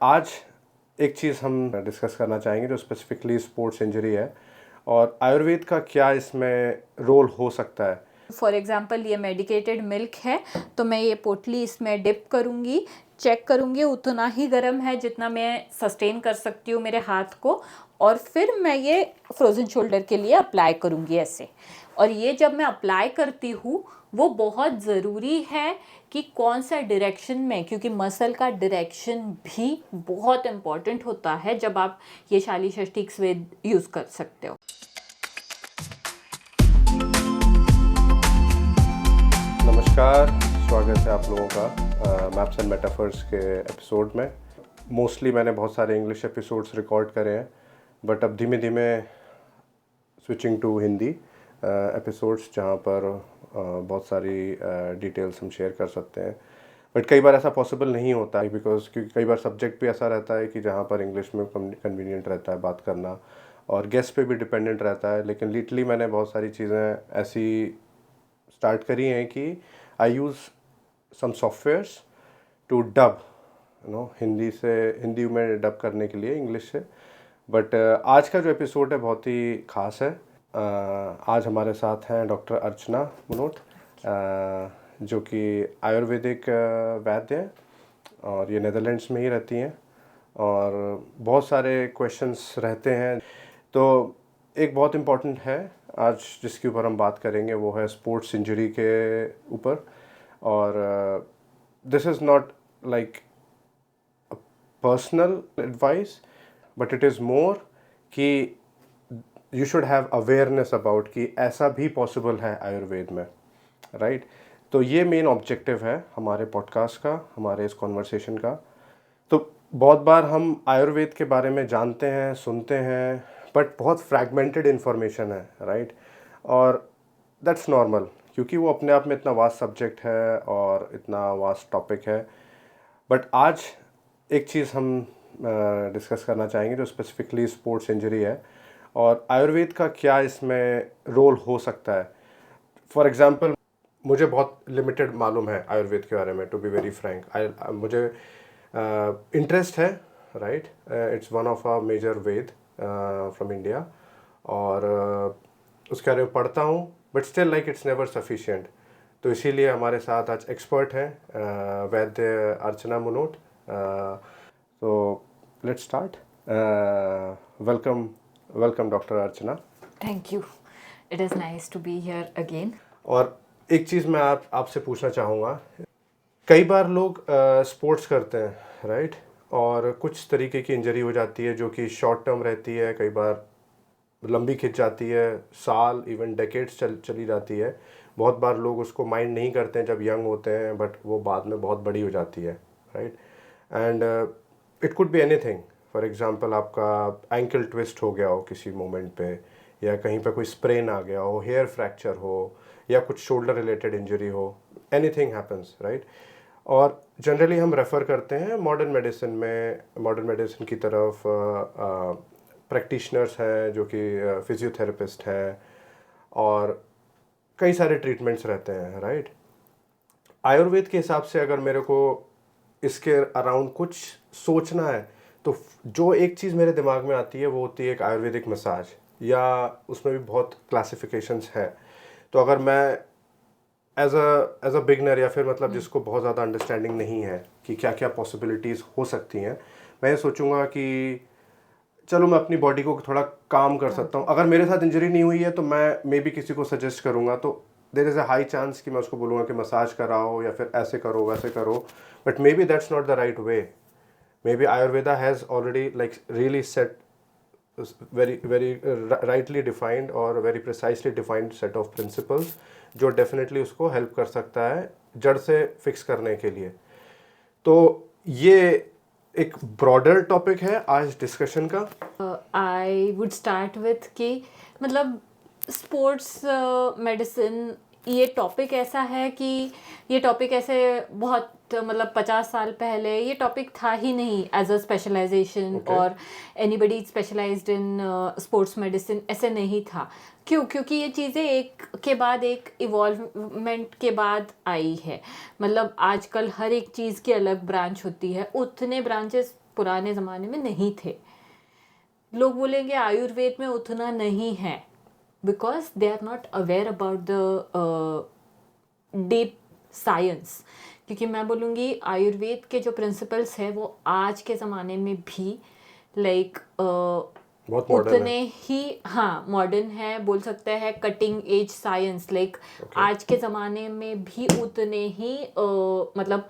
आज एक चीज़ हम डिस्कस करना चाहेंगे जो स्पेसिफिकली स्पोर्ट्स इंजरी है और आयुर्वेद का क्या इसमें रोल हो सकता है। फॉर एग्ज़ाम्पल ये मेडिकेटेड मिल्क है तो मैं ये पोटली इसमें डिप करूँगी, चेक करूँगी उतना ही गर्म है जितना मैं सस्टेन कर सकती हूँ मेरे हाथ को, और फिर मैं ये फ्रोज़न शोल्डर के लिए अप्लाई करूँगी ऐसे। और ये जब मैं अप्लाई करती हूँ वो बहुत ज़रूरी है कि कौन सा डायरेक्शन में, क्योंकि मसल का डायरेक्शन भी बहुत इम्पॉर्टेंट होता है जब आप ये शाली षष्ठी स्वेद यूज़ कर सकते हो। नमस्कार, स्वागत है आप लोगों का मैप्स एंड मेटाफर्स के एपिसोड में। मोस्टली मैंने बहुत सारे इंग्लिश एपिसोड्स रिकॉर्ड करे हैं, बट अब धीमे धीमे स्विचिंग टू हिंदी एपिसोड्स जहाँ पर बहुत सारी डिटेल्स हम शेयर कर सकते हैं। बट कई बार ऐसा पॉसिबल नहीं होता है क्योंकि कई बार सब्जेक्ट भी ऐसा रहता है कि जहाँ पर इंग्लिश में कन्वीनियंट रहता है बात करना, और गेस्ट पे भी डिपेंडेंट रहता है। लेकिन लिटरली मैंने बहुत सारी चीज़ें ऐसी स्टार्ट करी हैं कि I use some softwares to dub Hindi में डब करने के लिए इंग्लिश से। बट आज का जो एपिसोड है बहुत ही ख़ास है। आज हमारे साथ हैं डॉक्टर अर्चना मुनोट, जो कि आयुर्वेदिक वैद्य हैं और ये नीदरलैंड्स में ही रहती हैं, और बहुत सारे क्वेश्चंस रहते हैं। तो एक बहुत इम्पॉर्टेंट है आज जिसके ऊपर हम बात करेंगे, वो है स्पोर्ट्स इंजरी के ऊपर। और this is not like personal advice, but it is more कि you should have awareness about कि ऐसा भी पॉसिबल है आयुर्वेद में, राइट। तो ये मेन ऑब्जेक्टिव है हमारे पॉडकास्ट का, हमारे इस कॉन्वर्सेशन का। तो बहुत बार हम आयुर्वेद के बारे में जानते हैं, सुनते हैं, बट बहुत फ्रैगमेंटेड इन्फॉर्मेशन है, राइट। और दैट्स नॉर्मल क्योंकि वो अपने आप में इतना वास्ट सब्जेक्ट है और इतना वास्ट टॉपिक है। बट आज एक चीज़ हम डिस्कस करना चाहेंगे जो स्पेसिफिकली स्पोर्ट्स इंजरी है और आयुर्वेद का क्या इसमें रोल हो सकता है। फॉर एग्ज़ाम्पल, मुझे बहुत लिमिटेड मालूम है आयुर्वेद के बारे में, टू बी वेरी फ्रैंक। मुझे इंटरेस्ट है, right. It's one of a major Veda from India, और उसके बारे में पढ़ता हूँ, but still like it's never sufficient. तो इसीलिए हमारे साथ आज एक्सपर्ट हैं वैद्य अर्चना मुनोट। तो let's start. Welcome doctor Archana. Thank you, it is nice to be here again. और एक चीज़ मैं आपसे पूछना चाहूँगा, कई बार लोग स्पोर्ट्स करते हैं, राइट, और कुछ तरीके की इंजरी हो जाती है जो कि शॉर्ट टर्म रहती है, कई बार लंबी खिंच जाती है, साल इवन डेकेड्स चली जाती है। बहुत बार लोग उसको माइंड नहीं करते हैं जब यंग होते हैं, बट वो बाद में बहुत बड़ी हो जाती है, right. And it could be anything. For example, आपका एंकल ट्विस्ट हो गया हो किसी मोमेंट पे, या कहीं पे कोई स्प्रेन आ गया हो, हेयर फ्रैक्चर हो, या कुछ शोल्डर रिलेटेड इंजरी हो, एनीथिंग हैपन्स, राइट। और जनरली हम रेफ़र करते हैं मॉडर्न मेडिसिन की तरफ। प्रैक्टिशनर्स हैं जो कि फिजियोथेरेपिस्ट हैं, और कई सारे ट्रीटमेंट्स रहते हैं, राइट। आयुर्वेद के हिसाब से अगर मेरे को इसके अराउंड कुछ सोचना है, तो जो एक चीज़ मेरे दिमाग में आती है वो होती है एक आयुर्वेदिक मसाज, या उसमें भी बहुत क्लासिफिकेशंस हैं। तो अगर मैं एज अ बिगनर, या फिर मतलब जिसको बहुत ज़्यादा अंडरस्टैंडिंग नहीं है कि क्या क्या पॉसिबिलिटीज़ हो सकती हैं, मैं ये सोचूंगा कि चलो मैं अपनी बॉडी को थोड़ा काम कर सकता हूँ। अगर मेरे साथ इंजरी नहीं हुई है तो मैं मे बी किसी को सजेस्ट करूँगा, तो there is a high chance कि मैं उसको बोलूँगा कि मसाज कराओ या फिर ऐसे करो वैसे करो। But may be that's not the right way. May be Ayurveda has already like really set very rightly defined और very precisely defined set of principles जो definitely उसको help कर सकता है जड़ से fix करने के लिए। तो ये एक broader topic है आज discussion का। आई वुड स्टार्ट विथ कि मतलब स्पोर्ट्स मेडिसिन ये टॉपिक ऐसा है कि ये टॉपिक ऐसे बहुत मतलब 50 साल पहले ये टॉपिक था ही नहीं एज अ स्पेशलाइजेशन, Okay. और anybody specialized in sports medicine ऐसे नहीं था। क्योंकि ये चीज़ें एक के बाद एक इवॉल्वमेंट के बाद आई है। मतलब आजकल हर एक चीज़ की अलग ब्रांच होती है, उतने ब्रांचेस पुराने ज़माने में नहीं थे। लोग बोलेंगे आयुर्वेद में उतना नहीं है, because they are not aware about the deep science. क्योंकि मैं बोलूँगी आयुर्वेद के जो प्रिंसिपल्स है वो आज के ज़माने में भी लाइक बहुत मॉडर्न है। उतने ही, हाँ, मॉडर्न है, बोल सकते हैं कटिंग एज साइंस, लाइक आज के ज़माने में भी उतने ही मतलब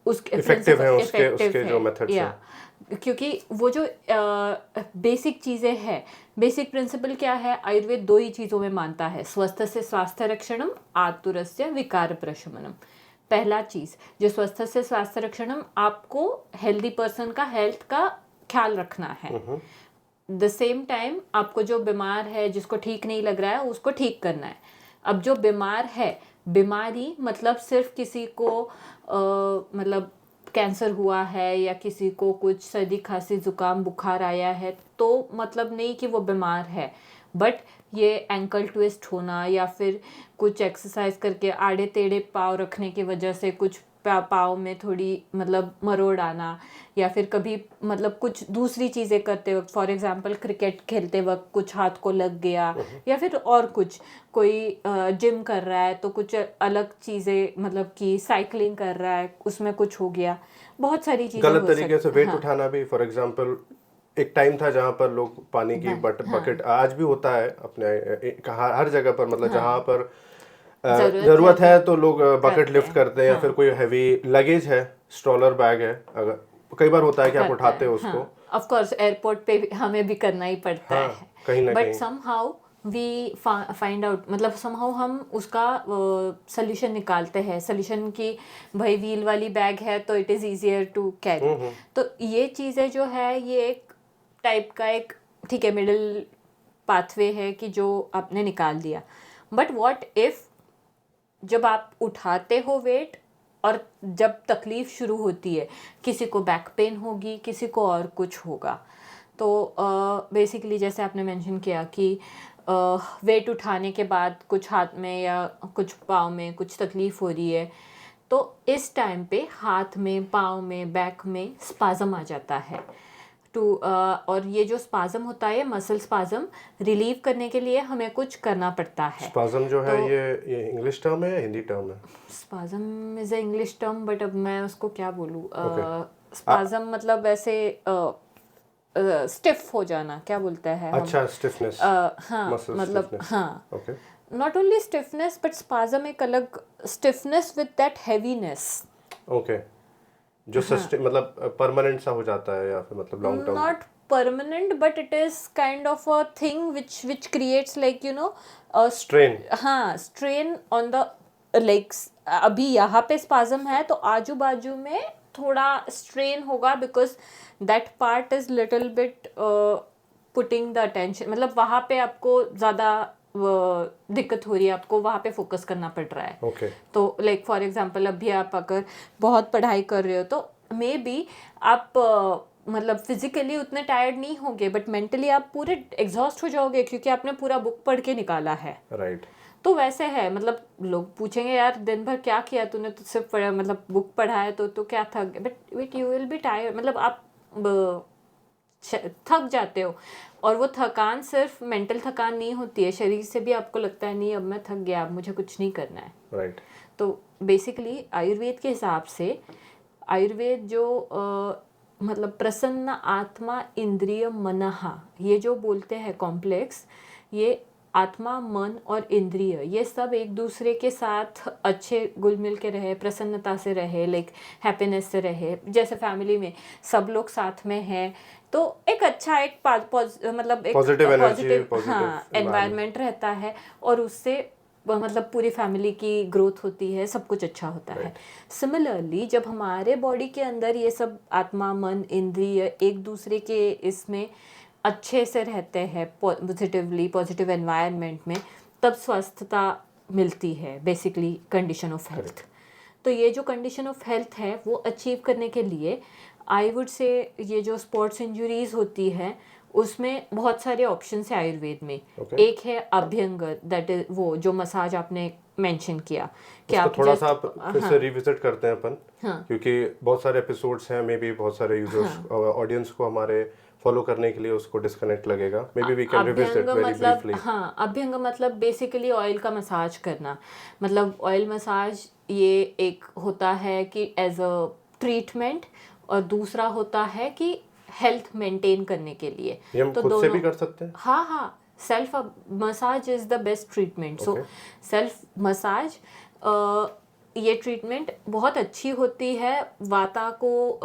उसके इफेक्टिव है उसके effective जो है, मेथड्स या हैं। क्योंकि वो जो बेसिक चीज़ें हैं, बेसिक प्रिंसिपल क्या है, आयुर्वेद दो ही चीज़ों में मानता है, स्वस्थ से स्वास्थ्य रक्षणम, आतुरस्य विकार प्रशमनम। पहला चीज़ जो स्वस्थ से स्वास्थ्य रक्षणम, आपको हेल्दी पर्सन का हेल्थ का ख्याल रखना है। द सेम टाइम आपको जो बीमार है, जिसको ठीक नहीं लग रहा है, उसको ठीक करना है। अब जो बीमार है, बीमारी मतलब सिर्फ किसी को मतलब कैंसर हुआ है या किसी को कुछ सर्दी खांसी जुकाम बुखार आया है तो मतलब नहीं कि वो बीमार है, बट ये एंकल ट्विस्ट होना या फिर कुछ एक्सरसाइज करके आड़े टेढ़े पाँव रखने की वजह से कुछ पाँव में थोड़ी मतलब मरोड़ आना, या फिर कभी मतलब कुछ दूसरी चीज़ें करते वक्त, फॉर एग्जांपल क्रिकेट खेलते वक्त कुछ हाथ को लग गया, या फिर और कुछ, कोई जिम कर रहा है तो कुछ अलग चीज़ें, मतलब कि साइकिलिंग कर रहा है उसमें कुछ हो गया, बहुत सारी चीज़ें गलत हो तरीके से सकती वेट हाँ, उठाना भी, फॉर एग्जांपल एक टाइम था जहाँ पर लोग पानी की बकेट, आज भी होता है अपने हर जगह पर, मतलब जहाँ पर जरूरत है तो लोग बकेट लिफ्ट करते हैं, या फिर कोई हैवी लगेज है, स्ट्रॉलर बैग है, अगर कई बार होता है कि आप उठाते हो उसको। ऑफ कोर्स एयरपोर्ट पे हमें भी करना ही पड़ता हाँ, है, कहीं ना बट कहीं समहाउ वी फाइंड आउट, मतलब समहाउ हम उसका सोल्यूशन निकालते हैं, सोल्यूशन की भाई व्हील वाली बैग है तो it is easier to carry. तो ये चीज़ें जो है ये एक टाइप का एक, ठीक है, मिडिल पाथवे है कि जो आपने निकाल दिया। बट व्हाट इफ़ जब आप उठाते हो वेट और जब तकलीफ़ शुरू होती है, किसी को बैक पेन होगी, किसी को और कुछ होगा, तो बेसिकली जैसे आपने मेंशन किया कि वेट उठाने के बाद कुछ हाथ में या कुछ पाँव में कुछ तकलीफ़ हो रही है, तो इस टाइम पे हाथ में, पाँव में, बैक में स्पाज़म आ जाता है और ये जो स्पाज़म होता है, मसल स्पाज़म रिलीव करने के लिए हमें कुछ करना पड़ता है। स्पाज़म जो है तो ये इंग्लिश टर्म है या हिंदी टर्म है? Spasm is a English term, but अब मैं उसको क्या बोलूँ, ओके, स्पाज़म मतलब ऐसे स्टिफ हो जाना, क्या बोलते हैं हम, अच्छा, स्टिफनेस, हाँ, मसल मतलब स्टिफनेस। हाँ, okay, not only stiffness but spasm एक अलग stiffness with that heaviness, okay, जो सस्टेन मतलब परमानेंट सा हो जाता है, या फिर मतलब long term? not permanent but it is kind of a thing which creates like you know a strain. हाँ, strain on the legs। अभी यहाँ पे स्पाज़म है तो आजू बाजू में थोड़ा स्ट्रेन होगा, because that part is little bit putting the attention, मतलब वहाँ पे आपको ज़्यादा दिक्कत हो रही है, आपको वहाँ पे फोकस करना पड़ रहा है। ओके, तो लाइक फॉर एग्जांपल अभी आप अगर बहुत पढ़ाई कर रहे हो तो मे बी आप मतलब फिजिकली उतने टायर्ड नहीं होंगे, बट मेंटली आप पूरे एग्जॉस्ट हो जाओगे क्योंकि आपने पूरा बुक पढ़ के निकाला है। राइट। तो वैसे है, मतलब लोग पूछेंगे यार दिन भर क्या किया तूने, तो सिर्फ पढ़ा, मतलब बुक पढ़ा है तो क्या थक गया, but you will be tired, मतलब आप थक जाते हो। और वो थकान सिर्फ मेंटल थकान नहीं होती है, शरीर से भी आपको लगता है नहीं अब मैं थक गया, अब मुझे कुछ नहीं करना है। राइट। तो बेसिकली आयुर्वेद के हिसाब से आयुर्वेद जो मतलब प्रसन्न आत्मा इंद्रिय मनहा, ये जो बोलते हैं कॉम्प्लेक्स, ये आत्मा, मन और इंद्रिय, ये सब एक दूसरे के साथ अच्छे घुल मिल के रहे, प्रसन्नता से रहे, लाइक हैप्पीनेस से रहे। जैसे फैमिली में सब लोग साथ में हैं तो एक अच्छा एक मतलब एक पॉजिटिव एनर्जी, पॉजिटिव हाँ एनवायरनमेंट रहता है, और उससे मतलब पूरी फैमिली की ग्रोथ होती है, सब कुछ अच्छा होता है। सिमिलरली जब हमारे बॉडी के अंदर ये सब आत्मा, मन, इंद्रिय एक दूसरे के इसमें अच्छे से रहते हैं, पॉजिटिव एनवायरनमेंट में, तब स्वस्थता मिलती है, बेसिकली कंडीशन ऑफ हेल्थ। तो ये जो कंडीशन ऑफ हेल्थ है वो अचीव करने के लिए आई वुड से ये जो स्पोर्ट्स इंजरीज होती है उसमें बहुत सारे ऑप्शन है आयुर्वेद में। Okay. एक है अभ्यंग, दैट इज वो जो मसाज आपने मेंशन किया कि उसको आप थोड़ा just- सा आप फिर से रिविजिट करते हैं अपन, हाँ। क्योंकि बहुत सारे एपिसोड्स हैं, मे बी बहुत सारे यूजर्स ऑडियंस को हमारे फॉलो करने के लिए उसको डिस्कनेक्ट लगेगा। May be we can revisit abhyanga very मतलब ब्रीफली। हाँ, अभ्यंग मतलब बेसिकली ऑयल का मसाज करना। मतलब ऑयल मसाज ये एक होता है कि एज अ ट्रीटमेंट, और दूसरा होता है कि हेल्थ मेंटेन करने के लिए। ये हम तो खुद से भी कर सकते हैं? हाँ हाँ, self massage is the best treatment. So Okay. Self massage ये ट्रीटमेंट बहुत अच्छी होती है, वाता को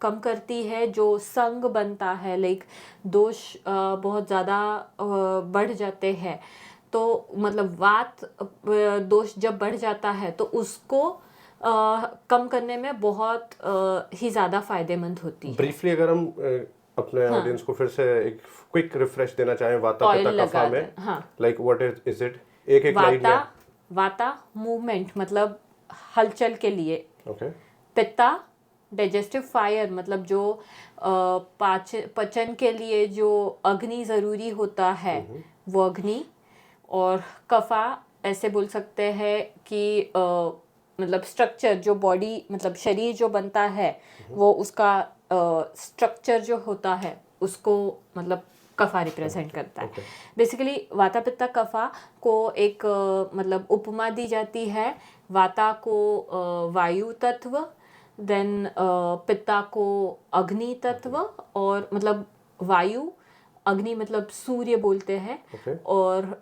कम करती है, जो संग बनता है, लाइक दोष बहुत ज़्यादा बढ़ जाते हैं। तो मतलब वात दोष जब बढ़ जाता है तो उसको कम करने में बहुत ही ज़्यादा फायदेमंद होती है। ब्रीफली अगर हम अपने ऑडियंस को फिर से एक क्विक रिफ्रेश देना चाहें वाता ऑयल पित्ता कफा लगा में, देना, हाँ। लाइक व्हाट इज इट, एक लाइन वाता, में? वाता मूवमेंट मतलब हलचल के लिए। ओके। पित्ता डाइजेस्टिव फायर मतलब जो पचन के लिए जो अग्नि ज़रूरी होता है वो अग्नि। और कफा ऐसे बोल सकते हैं कि मतलब स्ट्रक्चर, जो बॉडी मतलब शरीर जो बनता है वो उसका स्ट्रक्चर जो होता है उसको मतलब कफा रिप्रेजेंट करता है। बेसिकली वाता पित्ता कफा को एक मतलब उपमा दी जाती है। वाता को वायु तत्व, देन पित्ता को अग्नि तत्व, और मतलब वायु अग्नि मतलब सूर्य बोलते हैं, Okay. और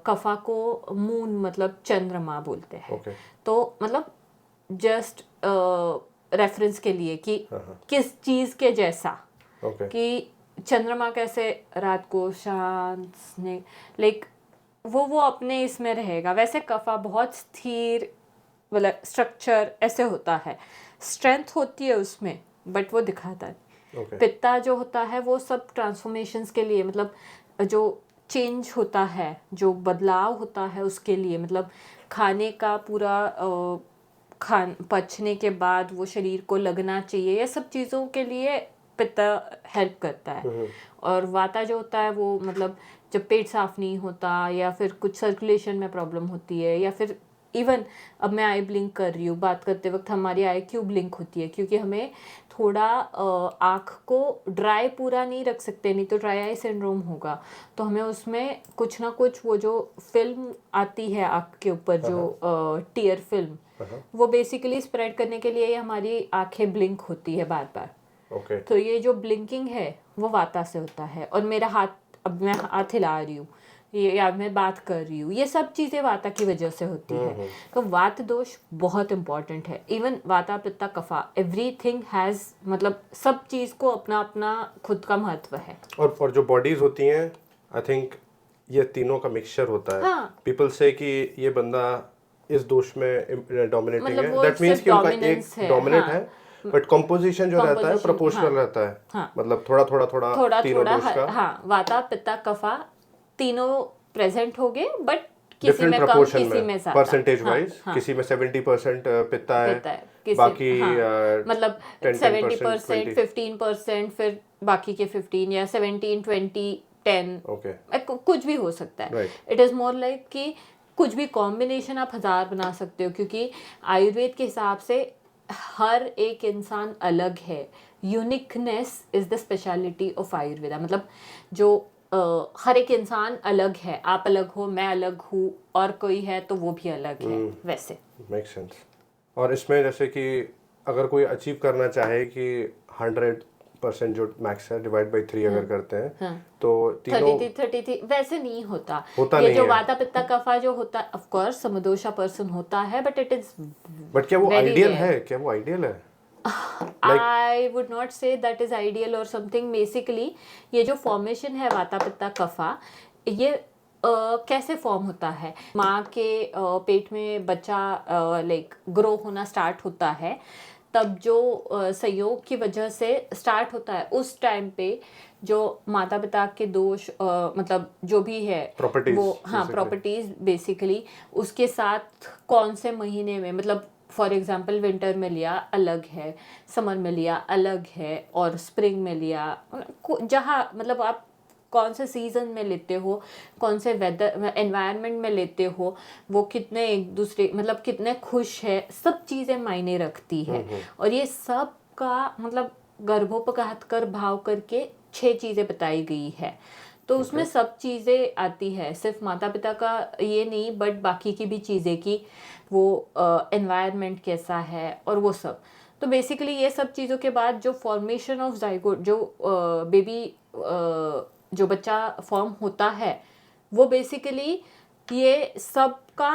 कफा को मून मतलब चंद्रमा बोलते हैं। Okay. तो मतलब जस्ट रेफरेंस के लिए कि किस चीज़ के जैसा, Okay. कि चंद्रमा कैसे रात को शांत ने लाइक वो अपने इसमें रहेगा, वैसे कफा बहुत स्थिर मतलब स्ट्रक्चर ऐसे होता है, स्ट्रेंथ होती है उसमें बट वो दिखाता है। Okay. पित्ता जो होता है वो सब ट्रांसफॉर्मेशंस के लिए, मतलब जो चेंज होता है, जो बदलाव होता है उसके लिए, मतलब खाने का पूरा पचने के बाद वो शरीर को लगना चाहिए, ये सब चीज़ों के लिए पित्ता हेल्प करता है। और वाता जो होता है वो मतलब जब पेट साफ नहीं होता, या फिर कुछ सर्कुलेशन में प्रॉब्लम होती है, या फिर इवन अब मैं आई ब्लिंक कर रही हूँ, बात करते वक्त हमारी आई क्यों ब्लिंक होती है, क्योंकि हमें थोड़ा आँख को ड्राई पूरा नहीं रख सकते, नहीं तो ड्राई आई सिंड्रोम होगा। तो हमें उसमें कुछ ना कुछ वो जो फिल्म आती है आँख के ऊपर, जो टीयर फिल्म, वो बेसिकली स्प्रेड करने के लिए हमारी आँखें ब्लिंक होती है बार बार। Okay. तो ये जो ब्लिंकिंग है वो वाता से होता है। और मेरा हाथ, अब मैं हाथ हिला रही हूँ या मैं बात कर रही हूँ, ये सब चीज़ें वाता की वजह से होती है। तो वात दोष बहुत इम्पॉर्टेंट है। इवन वाता पित्ता कफा, एवरीथिंग हैज़ मतलब सब चीज़ को अपना अपना खुद का महत्व है। और जो बॉडीज होती हैं, आई थिंक ये तीनों का मिक्सचर होता है। हाँ। पीपल से कि ये बंदा इस दोष में डोमिनेटिंग मतलब है, वो दैट मीन्स सिर्फ कि उनका dominance एक है, डोमिनेट हाँ। है, बट कंपोजिशन जो रहता है Composition, प्रोपोर्शनल हाँ। रहता है। हाँ। मतलब थोड़ा थोड़ा थोड़ा थोड़ा तीनों थोड़ा, दोष का हाँ, वाता पित्ता कफा तीनों प्रेजेंट हो गए, बट किसी डिफरेंट में कम, प्रोपोर्शन किसी में में, ज्यादा, परसेंटेज हाँ, वाइज। हाँ। किसी में 70% पित्ता है, पित्ता है, किसी बाकी हाँ, मतलब 70%, 20%, 15%, फिर बाकी के 15, या 17, 20, 10, ओके, कुछ भी हो सकता है। Right. It is more like कि कुछ भी कॉम्बिनेशन आप 1000 बना सकते हो, क्योंकि आयुर्वेद के हिसाब से हर एक इंसान अलग है। Uniqueness is the speciality of Ayurveda. मतलब जो हर एक इंसान अलग है, आप अलग हो, मैं अलग हूँ, और कोई है तो वो भी अलग है, वैसे। Make sense. और इसमें जैसे कि अगर कोई अचीव करना चाहे कि 100% जो मैक्स है डिवाइड बाई 3 अगर करते हैं, तो तीनों 33 वैसे नहीं होता। होता ये नहीं जो है। वाता पित्ता कफा जो होता है, ऑफ कोर्स समदोषा पर्सन होता है, बट इट इज बट क्या वो very आइडियल rare. है? क्या वो आइडियल है? I would not say that is ideal or something. Basically ये जो फॉर्मेशन है वाता पित्ता कफा, ये कैसे फॉर्म होता है? माँ के पेट में बच्चा लाइक ग्रो होना स्टार्ट होता है, तब जो संयोग की वजह से स्टार्ट होता है, उस टाइम पे जो माता पिता के दोष मतलब जो भी है Properties, वो, हाँ, basically. प्रॉपर्टीज बेसिकली उसके साथ कौन से महीने में, मतलब फॉर एग्जाम्पल विंटर में लिया अलग है, समर में लिया अलग है, और स्प्रिंग में लिया, जहाँ मतलब आप कौन से सीज़न में लेते हो, कौन से वेदर एनवायरनमेंट में लेते हो, वो कितने एक दूसरे मतलब कितने खुश है, सब चीज़ें मायने रखती है। और ये सब का मतलब गर्भोपघात कर भाव करके 6 चीज़ें बताई गई है। तो उसमें सब चीज़ें आती है, सिर्फ माता पिता का ये नहीं बट बाकी की भी चीज़ें की वो एनवायरनमेंट कैसा है और वो सब। तो बेसिकली ये सब चीज़ों के बाद जो फॉर्मेशन ऑफ जाइगोट जो बेबी जो बच्चा फॉर्म होता है वो बेसिकली ये सब का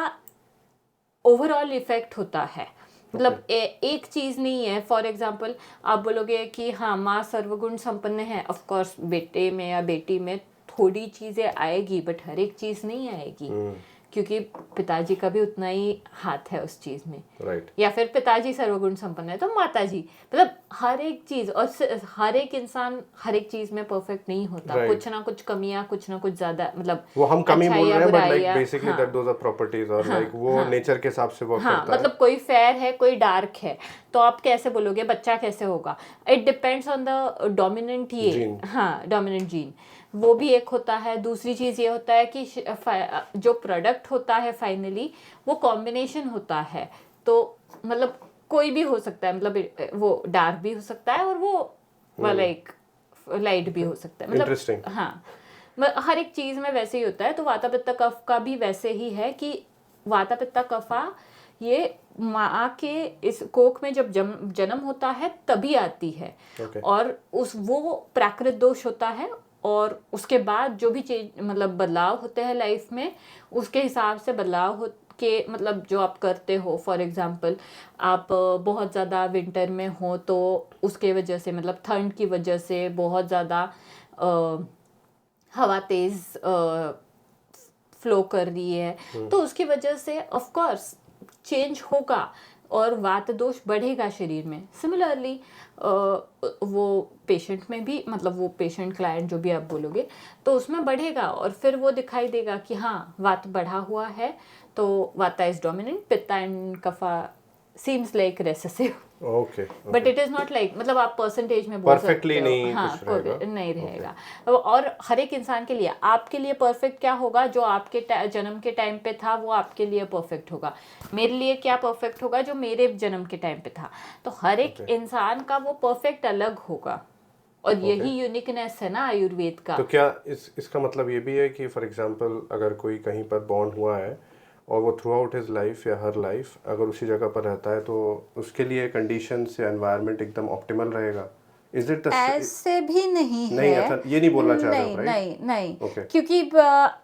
ओवरऑल इफेक्ट होता है। मतलब एक चीज़ नहीं है। फॉर एग्जांपल आप बोलोगे कि हाँ माँ सर्वगुण संपन्न है, ऑफ कोर्स बेटे में या बेटी में थोड़ी चीज़ें आएगी बट हर एक चीज़ नहीं आएगी, क्योंकि पिताजी का भी उतना ही हाथ है उस चीज़ में। राइट। या फिर पिताजी सर्वगुण संपन्न है तो माताजी, मतलब हर एक चीज़ और हर एक इंसान हर एक चीज़ में परफेक्ट नहीं होता। कुछ ना कुछ कमियां, कुछ ना कुछ ज्यादा, मतलब वो हम कमी बोल रहे हैं बट लाइक बुराइयां, basically that those are properties और लाइक वो नेचर के हिसाब से वर्क करता है। मतलब कोई फेयर है कोई डार्क है, तो आप कैसे बोलोगे बच्चा कैसे होगा? It depends on the dominant ये डोमिनेंट जीन, वो भी एक होता है। दूसरी चीज़ ये होता है कि जो प्रोडक्ट होता है फाइनली वो कॉम्बिनेशन होता है। तो मतलब कोई भी हो सकता है, मतलब वो डार्क भी हो सकता है और वो लाइक लाइट भी हो सकता है। मतलब हाँ, हर एक चीज़ में वैसे ही होता है। तो वाता पित्त कफ का भी वैसे ही है कि वाता पित्त कफा ये माँ के इस कोख में जब जन्म होता है तभी आती है। और वो प्राकृत दोष होता है और उसके बाद जो भी चीज मतलब बदलाव होते हैं लाइफ में उसके हिसाब से बदलाव हो के मतलब जो आप करते हो। फॉर एग्जांपल आप बहुत ज़्यादा विंटर में हो तो उसके वजह से मतलब ठंड की वजह से बहुत ज़्यादा हवा तेज़ फ्लो कर रही है तो उसकी वजह से ऑफ कोर्स चेंज होगा और वात दोष बढ़ेगा शरीर में। सिमिलरली वो पेशेंट में भी मतलब वो पेशेंट क्लाइंट जो भी आप बोलोगे तो उसमें बढ़ेगा और फिर वो दिखाई देगा कि हाँ वात बढ़ा हुआ है। तो vata is dominant, pitta and kapha seems like recessive. Okay but it is not like मतलब आप परसेंटेज में बोल परफेक्टली सकते हो नहीं हाँ कुछ रहेगा। नहीं रहेगा। और हर एक इंसान के लिए आपके लिए परफेक्ट क्या होगा, जो आपके जन्म के टाइम पे था वो आपके लिए परफेक्ट होगा। मेरे लिए क्या परफेक्ट होगा जो मेरे जन्म के टाइम पे था। तो हर एक इंसान का वो परफेक्ट अलग होगा और यही यूनिकनेस है ना आयुर्वेद का। तो क्या इसका मतलब ये भी है कि फॉर एग्जांपल अगर कोई कहीं पर बॉर्न हुआ है और वो थ्रू आउट हिज लाइफ या हर लाइफ अगर उसी जगह पर रहता है तो उसके लिए कंडीशंस या एनवायरनमेंट एकदम ऑप्टिमल रहेगा? इज इट ऐसे भी नहीं है। नहीं ऐसा ये नहीं बोलना चाह रहे हो राइट? नहीं नहीं क्योंकि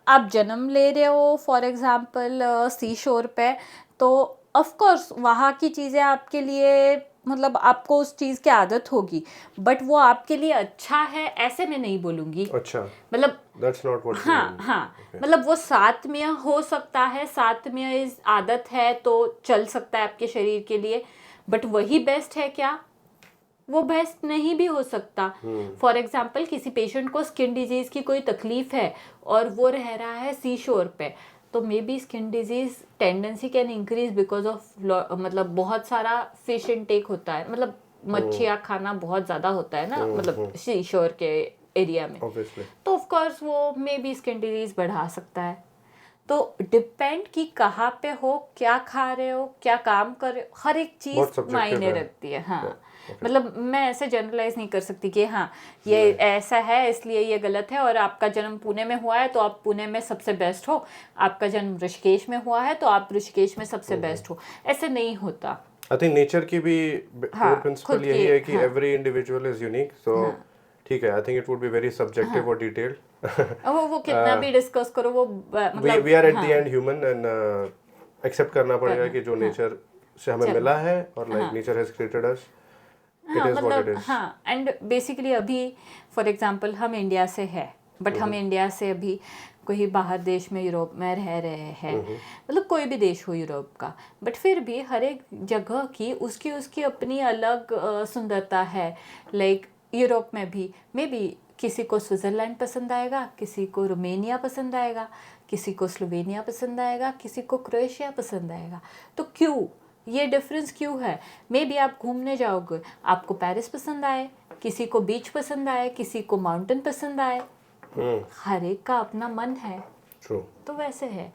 आप जन्म ले रहे हो फॉर एग्जांपल सी शोर पे तो ऑफ कोर्स वहाँ की चीज़ें आपके लिए मतलब आपको उस चीज़ की आदत होगी बट वो आपके लिए अच्छा है ऐसे मैं नहीं बोलूँगी। अच्छा मतलब दैट्स नॉट व्हाट हाँ मतलब वो सात्म्य हो सकता है, सात्म्य इस आदत है तो चल सकता है आपके शरीर के लिए बट वही बेस्ट है क्या? वो बेस्ट नहीं भी हो सकता। फॉर एग्जाम्पल किसी पेशेंट को स्किन डिजीज की कोई तकलीफ है और वो रह रहा है सी शोर पे तो may be skin disease tendency can increase because of मतलब बहुत सारा फिश इनटेक होता है, मतलब मच्छियाँ खाना बहुत ज़्यादा होता है ना मतलब सी शोर के एरिया में। तो ऑफ कोर्स वो मे बी स्किन डिजीज बढ़ा सकता है। तो डिपेंड कि कहाँ पे हो, क्या खा रहे हो, क्या काम कर रहे हो, हर एक चीज़ मायने रखती है। हाँ मतलब मैं ऐसे जनरलाइज नहीं कर सकती कि हाँ ये ऐसा है इसलिए ये गलत है और आपका जन्म पुणे में हुआ है तो आप पुणे में सबसे बेस्ट हो, आपका जन्म ऋषिकेश में हुआ है तो आप ऋषिकेश में सबसे बेस्ट हो, ऐसे नहीं होता। आई थिंक नेचर की भी कोर प्रिंसिपल यही है कि every individual is unique. So ठीक है, I think it would be very subjective और डिटेल्ड। वो कितना भी डिस्कस करो वो मतलब we are at the end human and accept करना पड़ेगा कि जो नेचर से हमें मिला है और like nature has created us, it is what it is. हाँ एंड बेसिकली अभी फॉर एग्जांपल हम इंडिया से है बट हम इंडिया से अभी कोई बाहर देश में यूरोप में रह रहे हैं, मतलब कोई भी देश हो यूरोप का, बट फिर भी हर एक जगह की उसकी अपनी अलग सुंदरता है। लाइक यूरोप में भी मे बी किसी को स्विट्ज़रलैंड पसंद आएगा, किसी को रोमेनिया पसंद आएगा, किसी को स्लोवेनिया पसंद आएगा, किसी को क्रोएशिया पसंद आएगा। तो क्यों ये डिफरेंस क्यों है? मे बी आप घूमने जाओगे आपको पेरिस पसंद आए, किसी को बीच पसंद आए, किसी को माउंटेन पसंद आए, हर एक का अपना मन है, ट्रू। तो वैसे है।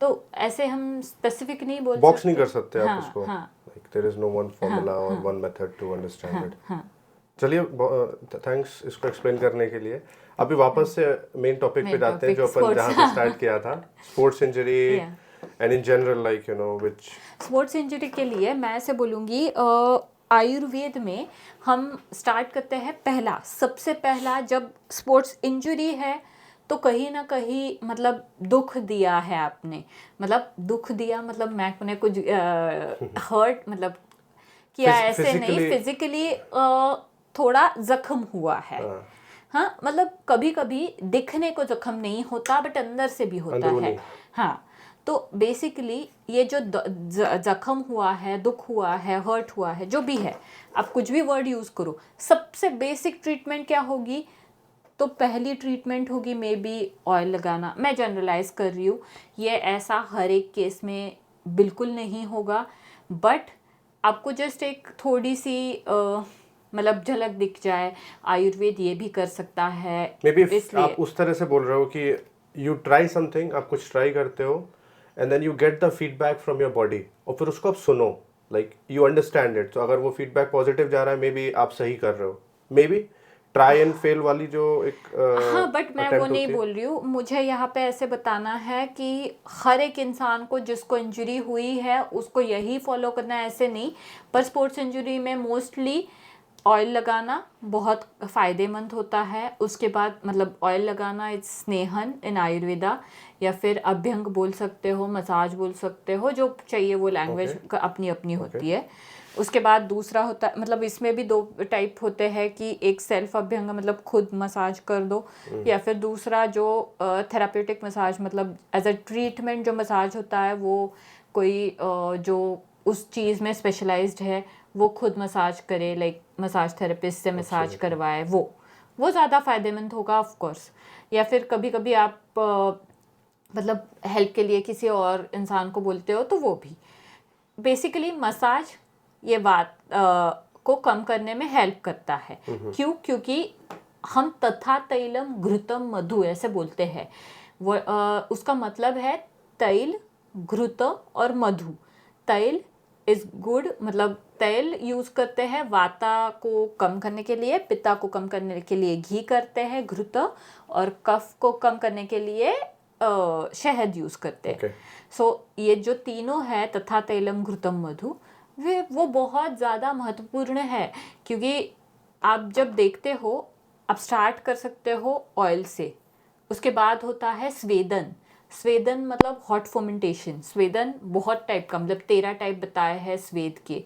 तो ऐसे हम स्पेसिफिक नहीं बोल बॉक्स सकते। नहीं कर सकते आप हाँ, उसको, हाँ, like there is no one formula और one method to understand it. चलिए, थैंक्स इसको एक्सप्लेन करने के लिए। अभी वापस से मेन टॉपिक पे मेन जाते हैं, जो टॉपिक अपन जहाँ से स्टार्ट किया था, sports injury Yeah. And in general, like you know which. Sports injury के लिए मैं ऐसे बोलूँगी, आयुर्वेद में हम स्टार्ट करते हैं सबसे पहला जब स्पोर्ट्स इंजरी है तो कहीं ना कहीं मतलब दुख दिया है आपने, मतलब दुख दिया मतलब मैंने कुछ हर्ट मतलब किया ऐसे नहीं, फिजिकली थोड़ा जख्म हुआ है। हाँ, मतलब कभी कभी दिखने को जख्म नहीं होता बट अंदर से भी होता है। हाँ, तो बेसिकली ये जो जख्म हुआ है, दुख हुआ है, हर्ट हुआ है, जो भी है, आप कुछ भी वर्ड यूज़ करो, सबसे बेसिक ट्रीटमेंट क्या होगी? तो पहली ट्रीटमेंट होगी मे बी ऑयल लगाना। मैं जनरलाइज कर रही हूँ, ये ऐसा हर एक केस में बिल्कुल नहीं होगा, बट आपको जस्ट एक थोड़ी सी मतलब झलक दिख जाए, आयुर्वेद ये भी कर सकता है। मे बी आप उस तरह से बोल रहे हो कि यू ट्राई समथिंग, आप कुछ ट्राई करते हो and then you get the feedback from your body, और फिर उसको आप सुनो, लाइक यू अंडरस्टैंड इट। तो अगर वो फीडबैक पॉजिटिव जा रहा है, मे बी आप सही कर रहे हो। May be try and fail वाली जो एक हाँ, बट मैं वो नहीं बोल रही हूँ। मुझे यहाँ पे ऐसे बताना है कि हर एक इंसान को जिसको इंजरी हुई है उसको यही फॉलो करना है, ऐसे नहीं। पर स्पोर्ट्स इंजरी में मोस्टली ऑयल लगाना बहुत फ़ायदेमंद होता है। उसके बाद मतलब ऑयल लगाना, इट्स स्नेहन इन आयुर्वेदा, या फिर अभ्यंग बोल सकते हो, मसाज बोल सकते हो, जो चाहिए वो लैंग्वेज अपनी अपनी होती है। उसके बाद दूसरा होता है, मतलब इसमें भी 2 टाइप होते हैं कि एक सेल्फ अभ्यंग मतलब खुद मसाज कर दो, या फिर दूसरा जो थेराप्यूटिक मसाज मतलब एज अ ट्रीटमेंट जो मसाज होता है, वो कोई जो उस चीज़ में स्पेशलाइज्ड है वो खुद मसाज करे, लाइक मसाज थेरेपिस्ट से मसाज करवाए, वो ज़्यादा फ़ायदेमंद होगा ऑफ कोर्स। या फिर कभी कभी आप मतलब हेल्प के लिए किसी और इंसान को बोलते हो, तो वो भी बेसिकली मसाज ये बात को कम करने में हेल्प करता है। क्यों? क्योंकि हम तथा तैलम घृतम मधु ऐसे बोलते हैं। वो उसका मतलब है तैल, घृत और मधु। तैल इज गुड, मतलब तेल यूज करते हैं वाता को कम करने के लिए, पित्ता को कम करने के लिए घी करते हैं घृत, और कफ को कम करने के लिए शहद यूज करते हैं। सो ये जो तीनों है, तथा तैलम घृतम मधु, वो बहुत ज़्यादा महत्वपूर्ण है। क्योंकि आप जब देखते हो, आप स्टार्ट कर सकते हो ऑयल से, उसके बाद होता है स्वेदन। स्वेदन मतलब हॉट फर्मेंटेशन। स्वेदन बहुत टाइप का, मतलब 13 टाइप बताए हैं स्वेद के,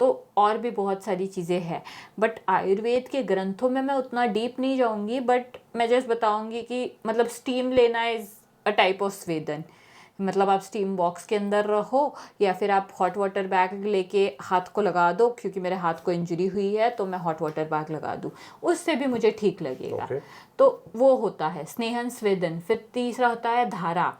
तो और भी बहुत सारी चीज़ें हैं। बट आयुर्वेद के ग्रंथों में मैं उतना डीप नहीं जाऊंगी, बट मैं जस्ट बताऊंगी कि मतलब स्टीम लेना इज़ अ टाइप ऑफ स्वेदन। मतलब आप स्टीम बॉक्स के अंदर रहो, या फिर आप हॉट वाटर बैग लेके हाथ को लगा दो, क्योंकि मेरे हाथ को इंजरी हुई है तो मैं हॉट वाटर बैग लगा दूँ, उससे भी मुझे ठीक लगेगा। तो वो होता है स्नेहन स्वेदन। फिर तीसरा होता है धारा।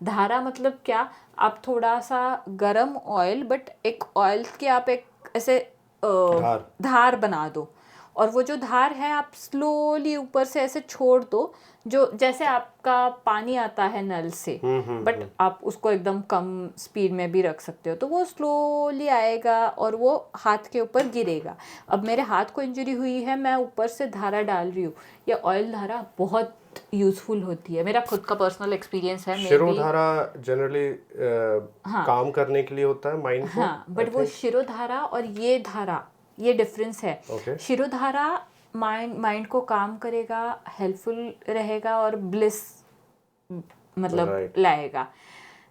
धारा मतलब क्या? आप थोड़ा सा गरम ऑयल, बट एक ऑयल की आप एक ऐसे धार बना दो, और वो जो धार है आप स्लोली ऊपर से ऐसे छोड़ दो, जो जैसे आपका पानी आता है नल से, बट आप उसको एकदम कम स्पीड में भी रख सकते हो, तो वो स्लोली आएगा और वो हाथ के ऊपर गिरेगा। अब मेरे हाथ को इंजरी हुई है, मैं ऊपर से धारा डाल रही हूँ, ये ऑयल धारा बहुत यूजफुल होती है। मेरा खुद का पर्सनल एक्सपीरियंस है। शिरोधारा जनरली काम करने के लिए होता है माइंड को। हाँ, बट वो शिरोधारा और ये धारा, ये डिफरेंस है। शिरोधारा माइंड को काम करेगा, हेल्पफुल रहेगा और ब्लिस मतलब लाएगा।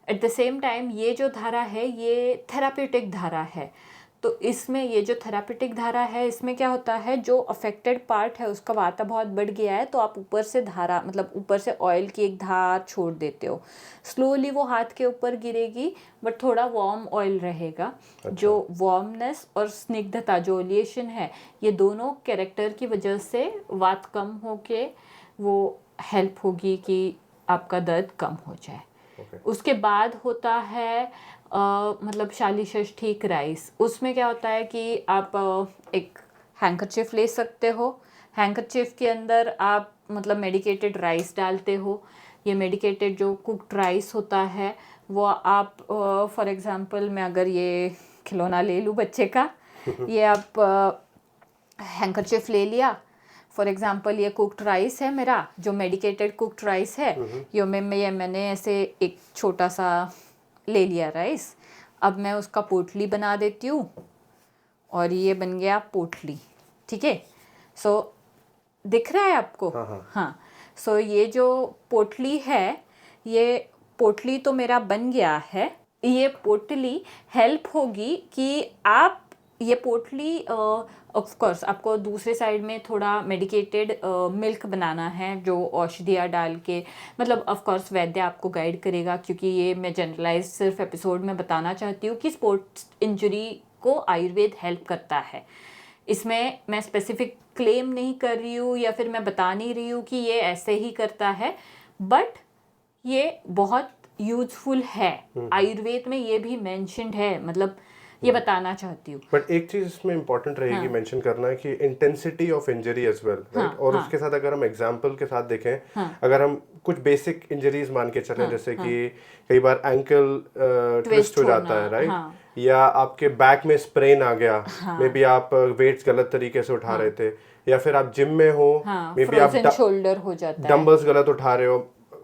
एट द सेम टाइम ये जो धारा है ये थेराप्यूटिक धारा है। तो इसमें ये जो थेराप्यूटिक धारा है, इसमें क्या होता है, जो अफेक्टेड पार्ट है उसका वाता बहुत बढ़ गया है, तो आप ऊपर से धारा मतलब ऊपर से ऑयल की एक धार छोड़ देते हो, स्लोली वो हाथ के ऊपर गिरेगी, बट थोड़ा वार्म ऑयल रहेगा। जो वार्मनेस और स्निग्धता, जो ओलिएशन है, ये दोनों कैरेक्टर की वजह से वात कम होके वो हेल्प होगी कि आपका दर्द कम हो जाए। उसके बाद होता है मतलब शालीषष्ठी राइस। उसमें क्या होता है कि आप एक हैंकरचिफ ले सकते हो, हैंकरचीफ के अंदर आप मतलब मेडिकेटेड राइस डालते हो। ये मेडिकेटेड जो कुक्ड राइस होता है वो आप फॉर एग्जांपल मैं अगर ये खिलौना ले लूँ बच्चे का, ये आप हैंकरचीफ ले लिया। फॉर एग्जांपल ये कुक्ड राइस है मेरा, जो मेडिकेटेड कुक्ड राइस है, मैंने ऐसे एक छोटा सा ले लिया राइस। अब मैं उसका पोटली बना देती हूँ और ये बन गया पोटली, ठीक है। सो दिख रहा है आपको? हाँ। सो ये जो पोटली है, ये पोटली तो मेरा बन गया है। ये पोटली हेल्प होगी कि आप ये पोटली ऑफ कोर्स आपको दूसरे साइड में थोड़ा मेडिकेटेड मिल्क बनाना है जो औषधियाँ डाल के, मतलब ऑफ कोर्स वैद्य आपको गाइड करेगा, क्योंकि ये मैं जनरलाइज सिर्फ एपिसोड में बताना चाहती हूँ कि स्पोर्ट्स इंजरी को आयुर्वेद हेल्प करता है। इसमें मैं स्पेसिफिक क्लेम नहीं कर रही हूँ या फिर मैं बता नहीं रही हूँ कि ये ऐसे ही करता है, बट ये बहुत यूजफुल है। आयुर्वेद में ये भी मेंशन्ड है, मतलब ये बताना चाहती हूँ। बट एक चीज इसमें इम्पोर्टेंट रहेगी मेंशन करना कि intensity of injury as well, right. और उसके साथ अगर हम एग्जांपल के साथ देखें, अगर हम कुछ बेसिक इंजरीज मान के चलें, जैसे कि कई बार एंकल ट्विस्ट हो जाता है, राइट, या आपके बैक में स्प्रेन आ गया, मे बी आप वेट्स गलत तरीके से उठा रहे थे, या फिर आप जिम में हो, मे बी आप शोल्डर हो जाता है, डंबल्स गलत उठा रहे हो,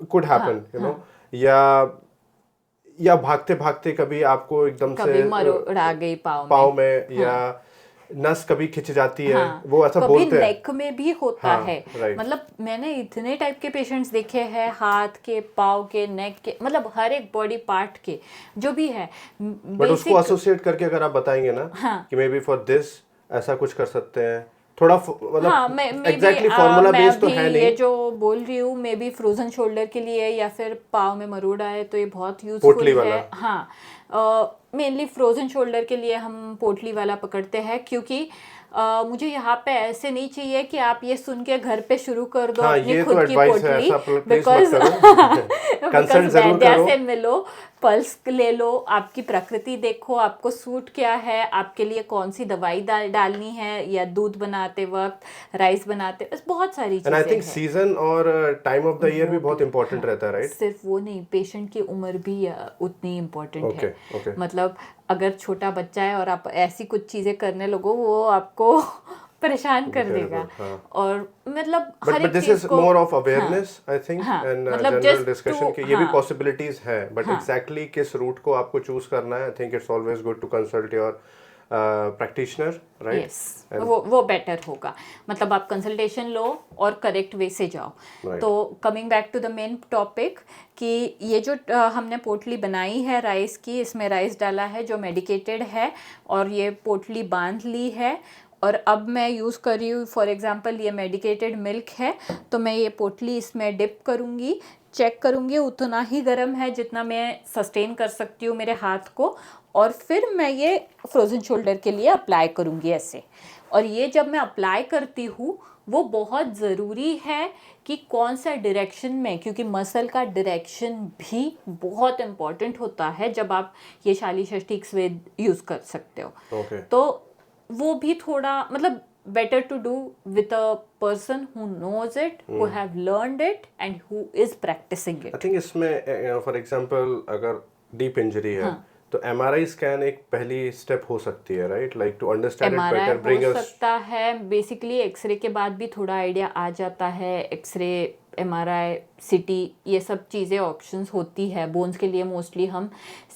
कुड हैपन, यू नो, या भागते भागते कभी आपको एकदम से मरोड़ आ गई पाँव में, या नस कभी खिंच जाती है, वो ऐसा बोलते हैं। नेक में भी होता है, मतलब मैंने इतने टाइप के पेशेंट्स देखे हैं, हाथ के, पाँव के, नेक के, मतलब हर एक बॉडी पार्ट के जो भी है। बट उसको एसोसिएट करके अगर आप बताएंगे ना कि मे बी फॉर दिस ऐसा कुछ कर सकते हैं, थोड़ा मतलब एग्जैक्टली फॉर्मूला बेस्ड तो है नहीं। ये जो बोल रही हूँ मे बी फ्रोजन शोल्डर के लिए या फिर पाँव में मरोड़ आए तो ये बहुत यूजफुल है। हाँ, मेनली फ्रोजन शोल्डर के लिए हम पोटली वाला पकड़ते हैं, क्योंकि मुझे यहाँ पे ऐसे नहीं चाहिए कि आप ये सुन के घर पे शुरू कर दो अपनी खुद की पोटली, बिकॉज वैद्य से मिलो, पल्स ले लो, आपकी प्रकृति देखो, आपको सूट क्या है, आपके लिए कौन सी दवाई डालनी है, या दूध बनाते वक्त, राइस बनाते, बस बहुत सारी चीजें। एंड आई थिंक सीजन और टाइम ऑफ द ईयर भी बहुत इंपॉर्टेंट रहता है, राइट। सिर्फ वो नहीं, पेशेंट की उम्र भी उतनी इम्पोर्टेंट है। मतलब अगर छोटा बच्चा है और आप ऐसी कुछ चीजें करने लगो, वो आपको परेशान कर देगा। और मतलब हर एक चीज को more of awareness I think and general discussion कि ये भी पॉसिबिलिटीज हैं, बट एग्जैक्टली किस रूट को आपको चूज करना है, I think it's always good to consult your practitioner, right. Yes, वो बेटर होगा, मतलब आप कंसल्टेशन लो और करेक्ट वे से जाओ। तो coming back to the main topic, कि ये जो हमने पोटली बनाई है राइस की, इसमें राइस डाला है जो मेडिकेटेड है, और ये पोटली बांध ली है, और अब मैं यूज़ कर रही हूँ, फॉर एग्जांपल ये मेडिकेटेड मिल्क है, तो मैं ये पोटली इसमें डिप करूँगी, चेक करूँगी उतना ही गर्म है जितना मैं सस्टेन कर सकती हूँ मेरे हाथ को, और फिर मैं ये फ्रोज़न शोल्डर के लिए अप्लाई करूँगी ऐसे। और ये जब मैं अप्लाई करती हूँ वो बहुत ज़रूरी है कि कौन सा डायरेक्शन में, क्योंकि मसल का डायरेक्शन भी बहुत इम्पॉर्टेंट होता है जब आप ये शाली षष्ठी स्वेद यूज़ कर सकते हो। तो वो भी थोड़ा मतलब better to do with a person who knows it, who have learned it and who is practicing it. I think इसमें for example अगर deep injury है तो MRI स्कैन एक पहली स्टेप हो सकती है, right, like to understand it better, bring us. हो सकता है, बेसिकली एक्सरे के बाद भी थोड़ा आइडिया आ जाता है। एक्सरे, MRI, CT, ये सब चीज़ें ऑप्शंस होती है। बोन्स के लिए मोस्टली हम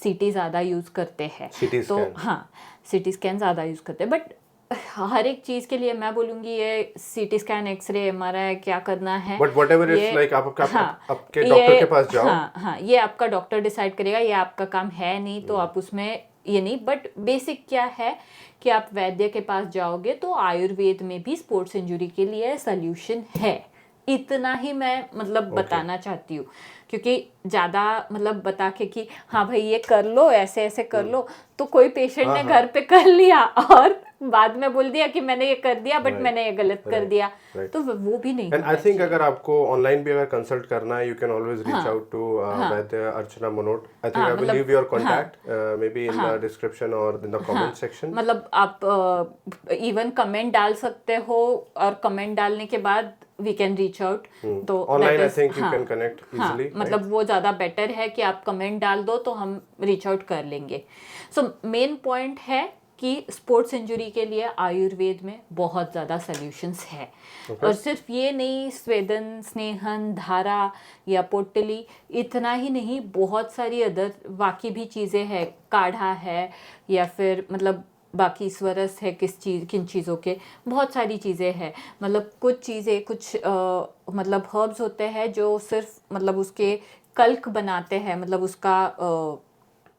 CT ज़्यादा यूज़ करते हैं, तो हाँ CT स्कैन ज़्यादा यूज़ करते हैं। बट हर एक चीज के लिए मैं बोलूंगी ये CT स्कैन, एक्सरे, MRI क्या करना है, बट व्हाटएवर इट्स लाइक आप आपके डॉक्टर के पास जाओ। हाँ, ये आपका डॉक्टर डिसाइड करेगा, ये आपका काम है नहीं तो आप उसमें ये नहीं। बट बेसिक क्या है कि आप वैद्य के पास जाओगे तो आयुर्वेद में भी स्पोर्ट्स इंजरी के लिए सल्यूशन है, इतना ही मैं मतलब बताना चाहती हूँ, क्योंकि ज़्यादा मतलब बता के कि हाँ भाई ये कर लो, ऐसे ऐसे कर लो, तो कोई पेशेंट ने घर पे कर लिया और बाद में बोल दिया कि मैंने ये कर दिया बट मैंने ये गलत कर दिया, तो वो भी नहीं एंड आई थिंक अगर आपको ऑनलाइन भी अगर कंसल्ट करना है, you can always reach out to Vaidya Archana Manot. I think I will leave your contact may be in the description और इन द कमेंट सेक्शन. मतलब आप इवन कमेंट डाल सकते हो और कमेंट डालने के बाद वी कैन रीच आउट. तो online I think you can connect easily. मतलब वो ज़्यादा बेटर है कि आप कमेंट डाल दो तो हम रीच आउट कर लेंगे. सो मेन पॉइंट है कि स्पोर्ट्स इंजरी के लिए आयुर्वेद में बहुत ज़्यादा सॉल्यूशंस है. और सिर्फ ये नहीं, स्वेदन, स्नेहन, धारा या पोटली, इतना ही नहीं, बहुत सारी अदर बाकी भी चीज़ें हैं. काढ़ा है या फिर मतलब बाकी स्वरस है, किन चीज़ों के बहुत सारी चीज़ें हैं. मतलब कुछ चीज़ें कुछ मतलब हर्ब्स होते हैं जो सिर्फ मतलब उसके कल्क बनाते हैं, मतलब उसका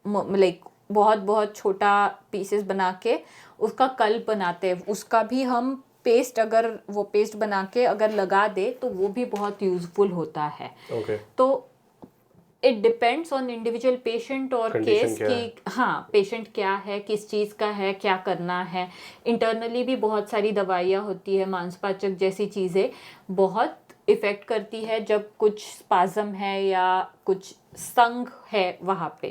लाइक बहुत बहुत छोटा पीसेस बना के उसका कल्प बनाते हैं. उसका भी हम पेस्ट, अगर वो पेस्ट बना के अगर लगा दे तो वो भी बहुत यूज़फुल होता है. तो it depends on individual patient और केस कि हाँ पेशेंट क्या है, किस चीज़ का है, क्या करना है. इंटरनली भी बहुत सारी दवाइयाँ होती है, मांसपाचक जैसी चीज़ें बहुत इफ़ेक्ट करती है जब कुछ स्पाज्म है या कुछ संघ है वहाँ पे.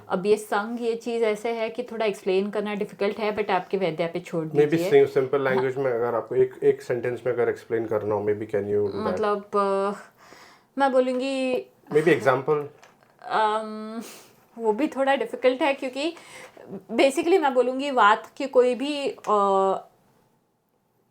अब ये संघ, ये चीज़ ऐसे है कि थोड़ा एक्सप्लेन करना डिफिकल्ट है, बट आपके वैद्य पे छोड़ दीजिए. मे बी सिंपल लैंग्वेज में अगर आपको एक सेंटेंस में अगर एक्सप्लेन करना हो, मे बी कैन यू मतलब मैं बोलूँगी मे बी एग्जांपल. वो भी थोड़ा डिफिकल्ट है क्योंकि बेसिकली मैं बोलूँगी वात की कोई भी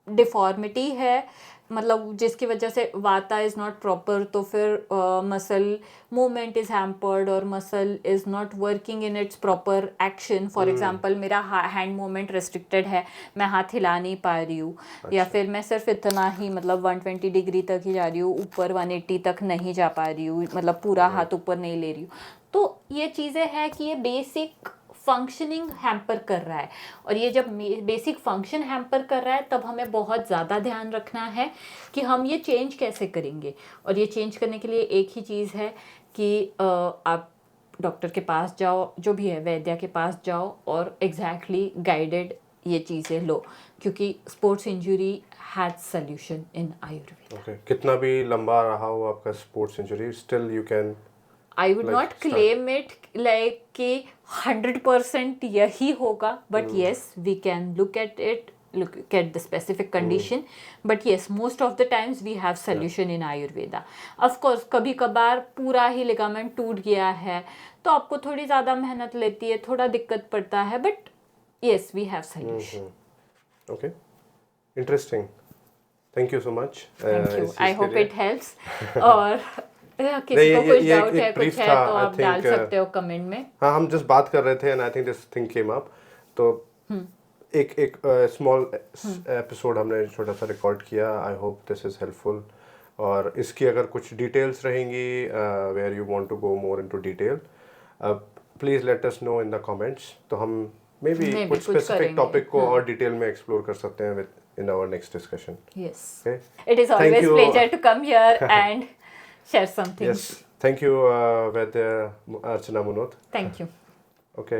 डिफॉर्मिटी है, मतलब जिसकी वजह से वाता इज़ नॉट प्रॉपर, तो फिर मसल मूवमेंट इज़ हैम्पर्ड और muscle is not working in its proper action. For example मेरा हैंड मूवमेंट रिस्ट्रिक्टेड है, मैं हाथ हिला नहीं पा रही हूँ. या फिर मैं सिर्फ इतना ही मतलब 120 डिग्री तक ही जा रही हूँ, ऊपर 180 तक नहीं जा पा रही हूँ, मतलब पूरा हाथ ऊपर नहीं ले रही हूँ. तो ये चीज़ें हैं कि ये बेसिक फंक्शनिंग हैम्पर कर रहा है. और ये जब बेसिक फंक्शन हैम्पर कर रहा है तब हमें बहुत ज़्यादा ध्यान रखना है कि हम ये चेंज कैसे करेंगे. और ये चेंज करने के लिए एक ही चीज़ है कि आप डॉक्टर के पास जाओ, जो भी है वैद्य के पास जाओ और एग्जैक्टली गाइडेड ये चीज़ें लो, क्योंकि sports injury has solution in Ayurveda. कितना भी लंबा रहा हो आपका sports injury, still you can. I would not claim it like कि 100% यही होगा, but yes, we can look at the specific condition. But yes, most of the times we have solution in Ayurveda. Of course, कभी कभार पूरा ही ligament टूट गया है तो आपको थोड़ी ज़्यादा मेहनत लेती है, थोड़ा दिक्कत पड़ता है, but yes, we have solution. Okay, interesting. Thank you so much. Thank you. I hope it helps. और किसी को कुछ डाउट है, कुछ है तो आप डाल सकते हो कमेंट में. हाँ, हम जस्ट बात कर रहे थे and I think this thing came up. तो एक स्मॉल एपिसोड हमने छोटा सा रिकॉर्ड किया. I hope this is helpful. और इसकी अगर कुछ डिटेल्स रहेंगी where you want to go more into detail, please let us know in the comments. तो हम मे बी कुछ स्पेसिफिक टॉपिक को और डिटेल में एक्सप्लोर कर सकते हैं in our next discussion. Yes. Okay. It is always pleasure to come here and share some things. Yes. Thank you, Vaidya Archana Munot. Thank you. Okay.